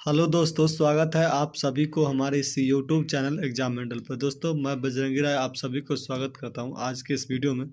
Hello दोस्तों, स्वागत है आप सभी को हमारे इस यूट्यूब चैनल एग्जाम मेंटल पर। दोस्तों, मैं बजरंगी राय आप सभी को स्वागत करता हूं आज के इस वीडियो में।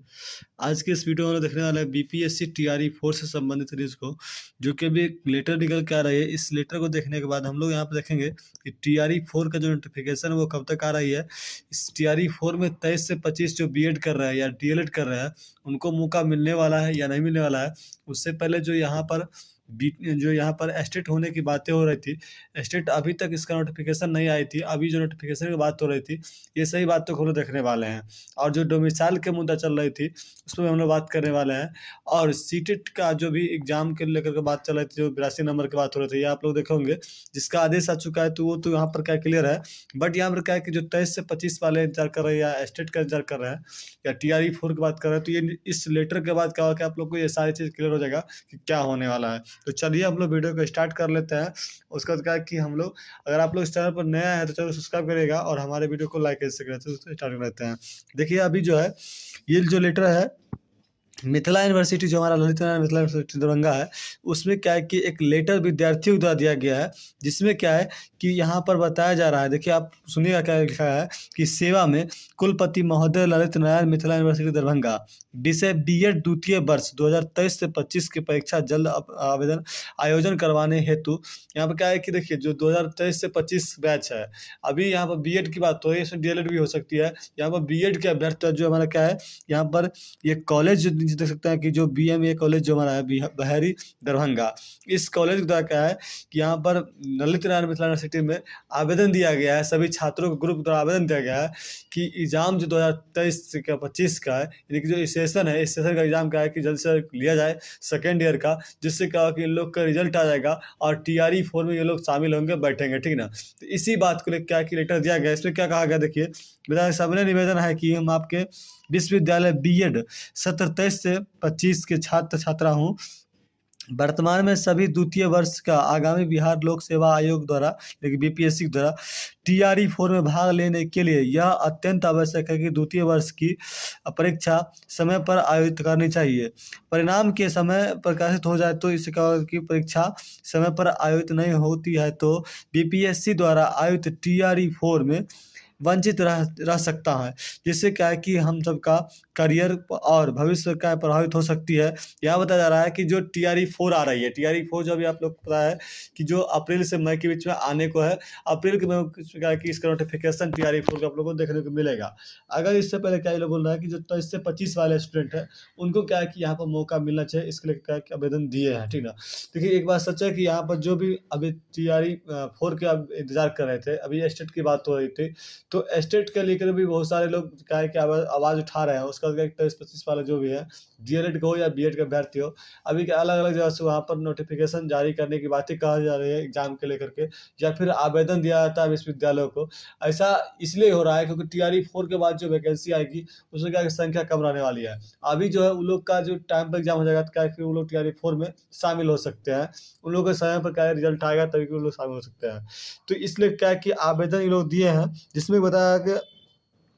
आज के इस वीडियो में देखने वाले हैं बीपीएससी टीआरई 4 से संबंधित न्यूज़ को, जो कि अभी एक लेटर निकल के आ रही है। इस लेटर को देखने के बाद हम लोग यहाँ पे देखेंगे कि टीआरई 4 का जो नोटिफिकेशन है वो कब तक आ रही है। इस टीआरई 4 में 23 से 25 जो बीएड कर रहे हैं या डीएलएड कर रहे हैं, उनको मौका मिलने वाला है या नहीं मिलने वाला है। उससे पहले जो यहाँ पर एस्टेट होने की बातें हो रही थी, एस्टेट अभी तक इसका नोटिफिकेशन नहीं आई थी। अभी जो नोटिफिकेशन की बात हो रही थी, ये सही बात तो हम लोग देखने वाले हैं। और जो डोमिसाइल के मुद्दा चल रही थी, उसमें हम लोग बात करने वाले हैं। और सीटेट का जो भी एग्जाम के लेकर के बात चल रही थी, जो 82 नंबर की बात हो रही थी, ये आप लोग देखे होंगे, जिसका आदेश आ चुका है। तो वो तो यहाँ पर क्या क्लियर है। बट यहाँ पर क्या है कि जो 23 से 25 वाले इंतजार कर रहे हैं या एस्टेट का इंतजार कर रहे हैं या टीआरई 4 की बात कर रहे हैं, तो ये इस लेटर के बाद क्या होगा कि आप लोग को ये सारी चीज़ क्लियर हो जाएगा कि क्या होने वाला है। तो चलिए हम लोग वीडियो को स्टार्ट कर लेते हैं। उसके बाद क्या है कि हम लोग, अगर आप लोग इस चैनल पर नया है तो चैनल सब्सक्राइब करिएगा और हमारे वीडियो को लाइक कैसे करें। तो स्टार्ट कर लेते हैं। देखिए, अभी जो है ये जो लेटर है मिथिला यूनिवर्सिटी, जो हमारा ललित नारायण मिथिला यूनिवर्सिटी दरभंगा है, उसमें क्या है कि एक लेटर विद्यार्थियों द्वारा दिया गया है, जिसमें क्या है कि यहाँ पर बताया जा रहा है। देखिए, आप सुनिएगा क्या लिखा है कि सेवा में कुलपति महोदय ललित नारायण मिथिला यूनिवर्सिटी दरभंगा, विषय बीएड द्वितीय वर्ष 2023 से 25 की परीक्षा जल्द आवेदन आयोजन करवाने हेतु। यहाँ पर क्या है कि देखिए, जो 2023 से 25 बैच है, अभी यहाँ पर बीएड की बात हो रही है, इसमें डीएलएड भी हो सकती है। यहाँ पर बीएड के अभ्यर्थी जो हमारा क्या है, यहाँ पर ये कॉलेज देख सकते हैं कि जो बीएमए कॉलेज जो हमारा है बहारी दरभंगा, इस कॉलेज का क्या है कि यहाँ पर ललित नारायण मिथिला यूनिवर्सिटी में आवेदन दिया गया है। सभी छात्रों को ग्रुप द्वारा आवेदन दिया गया है कि एग्जाम जो 2023 से 25 का है, यानी कि जो सेशन है, इस सेशन का एग्जाम क्या है कि जल्द से लिया जाए सेकेंड ईयर का, जिससे क्या कि इन लोग का रिजल्ट आ जाएगा और टीआरई 4 में ये लोग शामिल होंगे, बैठेंगे, ठीक ना। तो इसी बात को लेकर क्या कि लेटर दिया गया। इसमें क्या कहा गया, देखिए, मेरा सबने निवेदन है कि हम आपके विश्वविद्यालय बीएड सत्र 23 से 25 के छात्र छात्रा हूँ। वर्तमान में सभी द्वितीय वर्ष का आगामी बिहार लोक सेवा आयोग द्वारा, लेकिन बीपीएससी द्वारा टीआरई 4 में भाग लेने के लिए यह अत्यंत आवश्यक है कि द्वितीय वर्ष की परीक्षा समय पर आयोजित करनी चाहिए। परिणाम के समय प्रकाशित हो जाए तो इससे क्या होगा कि परीक्षा समय पर आयोजित नहीं होती है तो बीपीएससी द्वारा आयोजित टीआरई 4 में वंचित रह सकता है, जिससे क्या है कि हम सबका करियर और भविष्य क्या प्रभावित हो सकती है। यहाँ बताया जा रहा है कि जो टीआरई 4 आ रही है, टीआरई 4 जो अभी आप लोग को पता है कि जो अप्रैल से मई के बीच में आने को है। अप्रैल के मई में क्या है कि इसका नोटिफिकेशन टीआरई 4 का आप लोगों को देखने को मिलेगा। अगर इससे पहले क्या ये लोग बोल रहा है कि जो 23 से 25 वाले स्टूडेंट हैं, उनको क्या है कि यहाँ पर मौका मिलना चाहिए, इसके लिए क्या है कि आवेदन दिए हैं, ठीक ना। देखिए, एक बात सच है कि यहाँ पर जो भी अभी टीआरई 4 के अब इंतजार कर रहे थे, अभी एस्टेट की बात हो रही थी, तो एस्टेट के लेकर भी बहुत सारे लोग क्या है कि आवाज़ उठा रहे हैं। उसका 23-25 वाला जो भी है, डीएलएड का हो या बीएड का अभ्यर्थी हो, अभी के अलग अलग जगह से वहाँ पर नोटिफिकेशन जारी करने की बातें कहा जा रही है एग्जाम के लेकर के, या फिर आवेदन दिया जाता है विश्वविद्यालयों को। ऐसा इसलिए हो रहा है क्योंकि टीआरई 4 के बाद जो वैकेंसी आएगी, उसमें क्या है कि संख्या कम रहने वाली है। अभी जो है उन लोग का जो टाइम पर एग्जाम हो जाएगा, तो क्या है कि वो लोग टीआरई 4 में शामिल हो सकते हैं। उन लोगों के समय पर क्या है रिजल्ट आएगा, तभी वो लोग शामिल हो सकते हैं। तो इसलिए क्या है कि आवेदन ये लोग दिए हैं, जिसमें बताया कि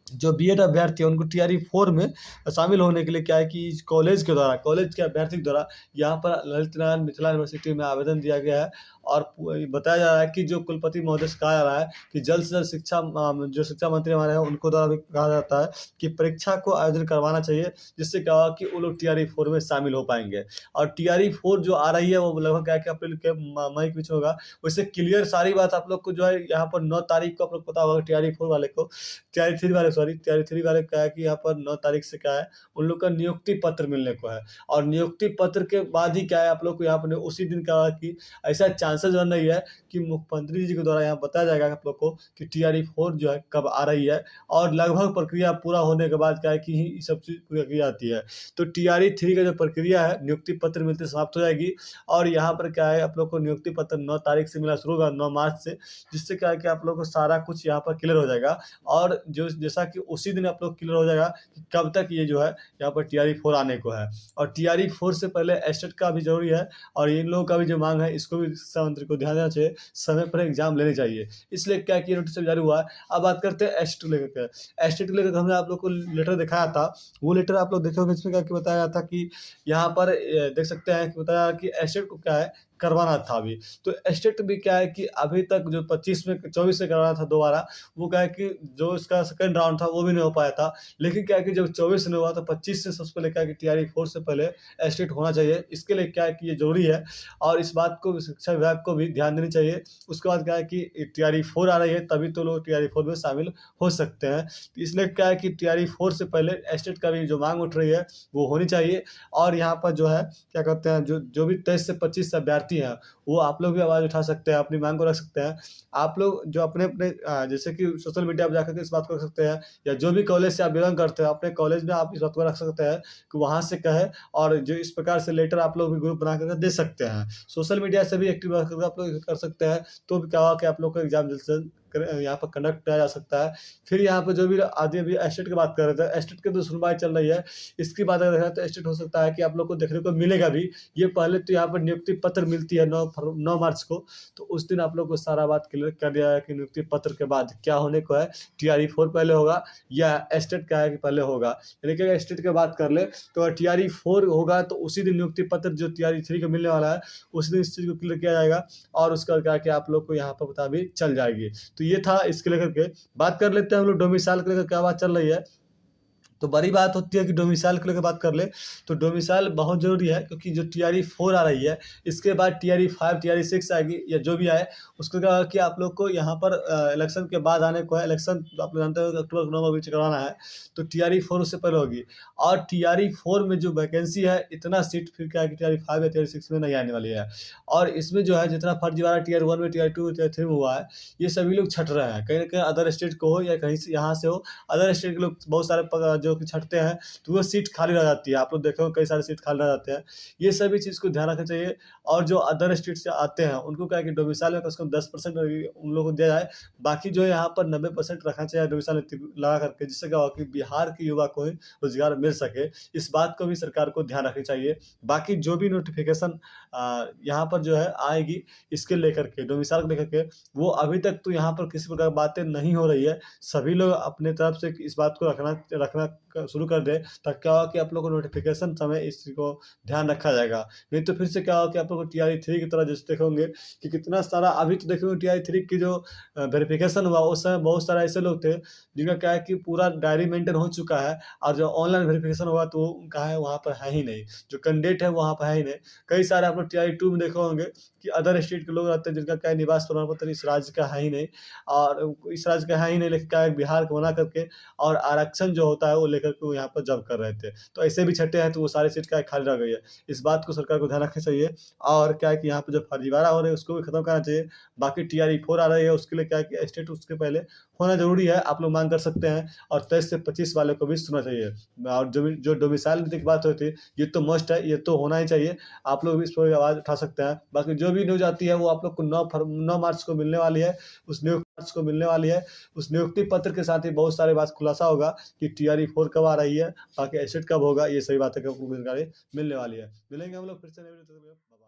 जो बीएड अभ्यर्थी है उनको टीआरई 4 में शामिल होने के लिए क्या है कि कॉलेज के द्वारा, कॉलेज के अभ्यर्थी के द्वारा यहाँ पर ललित नारायण मिथिला यूनिवर्सिटी में आवेदन दिया गया है। और बताया जा रहा है कि जो कुलपति महोदय से कहा जा रहा है कि जल्द से जल्द जो शिक्षा मंत्री हमारे हैं, उनको द्वारा भी कहा जाता है कि परीक्षा को आयोजन करवाना चाहिए, जिससे क्या होगा कि वो लोग टीआरई 4 में शामिल हो पाएंगे। और टीआरई 4 जो आ रही है वो लगभग क्या है कि अप्रैल के मई के बीच में होगा। वैसे क्लियर सारी बात आप लोग को जो है यहाँ पर 9 तारीख को आप लोग पता होगा, टीआरई 4 वाले को, टीआरई 3 वाले टीआरई 3 वाले क्या है कि यहाँ पर 9 तारीख से क्या है, उन लोग का नियुक्ति पत्र मिलने को है। और नियुक्ति पत्र के बाद ही क्या है, आप लोग को यहाँ पर उसी दिन क्या है कि ऐसा चांसेस बन रही है कि मुख्यमंत्री जी के द्वारा यहाँ बताया जाएगा आप लोग को कि टीआरई 4 जो है कब आ रही है। और लगभग प्रक्रिया पूरा होने के बाद क्या है कि ये सब चीज़ पूरी की जाती है। तो टीआरई 3 का जो प्रक्रिया है, नियुक्ति पत्र मिलते समाप्त हो जाएगी। और यहाँ पर क्या है, आप लोग को नियुक्ति पत्र 9 तारीख से मिलना शुरू होगा, 9 मार्च से, जिससे क्या है कि आप लोग को सारा कुछ यहाँ पर क्लियर हो जाएगा। और जो जैसा कि उसी दिन आप लोग क्लियर हो जाएगा कि कब तक ये जो है यहाँ पर टीआरई 4 आने को है। और टीआरई 4 से पहले एस्टेट का भी जरूरी है, और इन लोगों का भी जो मांग है, इसको भी शिक्षा मंत्री को ध्यान देना चाहिए, समय पर एग्जाम लेने चाहिए। इसलिए क्या कि नोटिस जारी हुआ है। अब बात करते हैं एस्टेट लेकर के। एस्टेट लेकर हमने आप लोग को लेटर दिखाया था, वो लेटर आप लोग देखे होंगे। इसमें क्या कि बताया था कि यहाँ पर देख सकते हैं कि बताया कि एस्टेट को क्या है करवाना था अभी। तो एस्टेट भी क्या है कि अभी तक जो 25 में 24 में करवाना था दोबारा, वो क्या है कि जो इसका सेकंड राउंड था वो भी नहीं हो पाया था। लेकिन क्या है कि जब 24 में हुआ तो 25 से सबसे पहले क्या है कि टीआरई 4 से पहले एस्टेट होना चाहिए। इसके लिए क्या है कि ये ज़रूरी है और इस बात को शिक्षा विभाग को भी ध्यान देनी चाहिए। उसके बाद क्या है कि टीआरई 4 आ रही है, तभी तो लोग टीआरई 4 में शामिल हो सकते हैं। तो इसलिए क्या है कि टीआरई 4 से पहले एस्टेट का भी जो माँग उठ रही है वो होनी चाहिए। और यहाँ पर जो है क्या कहते हैं, जो भी 23 से 25 अभ्यर्थी हैं, वो आप लोग भी आवाज़ उठा सकते हैं, अपनी माँग को रख सकते हैं। आप लोग जो अपने-अपने जैसे कि सोशल मीडिया पे जाकर के इस बात को रख सकते हैं, या जो भी कॉलेज से आप बिलॉन्ग करते हैं, अपने कॉलेज में आप इस बात को रख सकते हैं कि वहाँ से कहें, और जो इस प्रकार से लेटर आप लोग भी ग्रुप बना कर के दे सकते हैं। सोशल मीडिया से भी एक्टिव रह कर आप लोग कर सकते हैं, तो भी क्या होगा कि आप लोग का एग्ज़ाम जल्द से जल्द यहाँ पर कंडक्ट किया जा सकता है। फिर यहाँ पे जो भी आदमी अभी एस्टेट की बात कर रहे थे, एस्टेट की तो सुनवाई चल रही है। इसकी बात अगर है तो एस्टेट हो सकता है कि आप लोग को देखने को मिलेगा भी। ये पहले तो यहाँ पर नियुक्ति पत्र मिलती है 9 मार्च को, तो उस दिन आप लोग को सारा बात क्लियर कर दिया है कि नियुक्ति पत्र के बाद क्या होने को है, टीआरई 4 पहले होगा या एस्टेट क्या है कि पहले होगा। यानी कि अगर एस्टेट की बात कर ले तो अगर टीआरई 4 होगा तो उसी दिन नियुक्ति पत्र जो टीआरई 3 का मिलने वाला है, उसी दिन इस चीज़ को क्लियर किया जाएगा और उसका क्या है कि आप लोग को यहाँ पर पता भी चल जाएगी। तो ये था इसके लेकर के। बात कर लेते हैं हम लोग डोमिसाइल को लेकर क्या बात चल रही है। तो बड़ी बात होती है कि डोमिसाइल को लेकर बात कर ले, तो डोमिसाइल बहुत ज़रूरी है, क्योंकि जो टीआरई 4 आ रही है, इसके बाद टीआरई 5 टीआरई 6 आएगी या जो भी आए, उसको क्या होगा कि आप लोग को यहाँ पर इलेक्शन के बाद आने को है। इलेक्शन तो आप लोग जानते हो कि अक्टूबर नवंबर बीच करवाना है, तो टीआरई 4 उससे पहले होगी। और टीआरई 4 में जो वैकेंसी है, इतना सीट फिर क्या है कि टीआरई 5 या टीआरई 6 में नहीं आने वाली है। और इसमें जो है जितना फर्जीवाड़ा टीआरई 1 में, टीआरई 2 में, टीआरई 3 में हुआ है, ये सभी लोग छँट रहे हैं। कहीं न कहीं अदर स्टेट को हो या कहीं से यहाँ से हो, अदर स्टेट के लोग बहुत सारे जो कि छँटते हैं, तो वो सीट खाली रह जाती है। आप लोग देखे होंगे कई सारे सीट खाली रह जाते हैं। ये सभी चीज़ को ध्यान रखना चाहिए। और जो अदर स्टेट से आते हैं, उनको क्या है कि डोमिसाइल में कम से कम 10% उन लोगों को दिया जाए। बाकी जो है यहाँ पर 90% रखना चाहिए डोमिसाइल लगा करके, जिससे क्या होगा कि बिहार के युवा को ही रोज़गार मिल सके। इस बात को भी सरकार को ध्यान रखनी चाहिए। बाकी जो भी नोटिफ़िकेशन यहाँ पर जो है आएगी, इसके लेकर के, डोमिसाइल को लेकर के, वो अभी तक तो यहाँ पर किसी प्रकार बातें नहीं हो रही है। सभी लोग अपने तरफ से इस बात को रखना शुरू कर दें, ताकि क्या होगा कि आप लोग को नोटिफ़िकेशन समय इसको ध्यान रखा जाएगा। नहीं तो फिर से क्या होगा कि आप लोग को टीआरई 3 की तरह जैसे देखे होंगे कि कितना सारा, अभी तो देखे होंगे टीआरई 3 की जो वेरिफ़िकेशन हुआ, उस समय बहुत सारे ऐसे लोग थे जिनका क्या है कि पूरा डायरी मेंटेन हो चुका है, और जो ऑनलाइन वेरिफ़िकेशन हुआ तो उनका है वहाँ पर है ही नहीं, जो कैंडिडेट है वहाँ पर है ही नहीं। कई सारे आप लोग टीआरई 2 में देखे होंगे कि अदर स्टेट के लोग रहते हैं जिनका क्या है निवास प्रमाण पत्र इस राज्य का है ही नहीं, और इस राज्य का है ही नहीं, लेकिन क्या है बिहार को बना करके और आरक्षण जो होता है वो लेकर के वो यहाँ पर जॉब कर रहे थे। तो ऐसे भी छँटे हैं, तो वो सारी सीट क्या है खाली रह गई है। इस बात को सरकार को ध्यान रखना चाहिए, और क्या है कि यहाँ पे जो फर्जीवाड़ा हो रहे हैं उसको भी खत्म करना चाहिए। बाकी टीआरई 4 आ रही है, उसके लिए क्या है कि एस्टेट उसके पहले होना ज़रूरी है, आप लोग माँग कर सकते हैं, और 23 से 25 वाले को भी सुनना चाहिए। और जो डोमिसाइल की बात हुई थी, ये तो मस्ट है, ये तो होना ही चाहिए। आप लोग भी इस पर आवाज़ उठा सकते हैं। बाकी जो भी न्यूज़ आती है वो आप लोग को 9 मार्च को मिलने वाली है। उस नियुक्ति पत्र के साथ ही बहुत सारे बात खुलासा होगा कि टीआरई 4 कब आ रही है, बाकी एस्टेट कब होगा, ये सभी बातें आपको जानकारी मिलने वाली है। मिलेंगे हम लोग फिर से नई वीडियो में।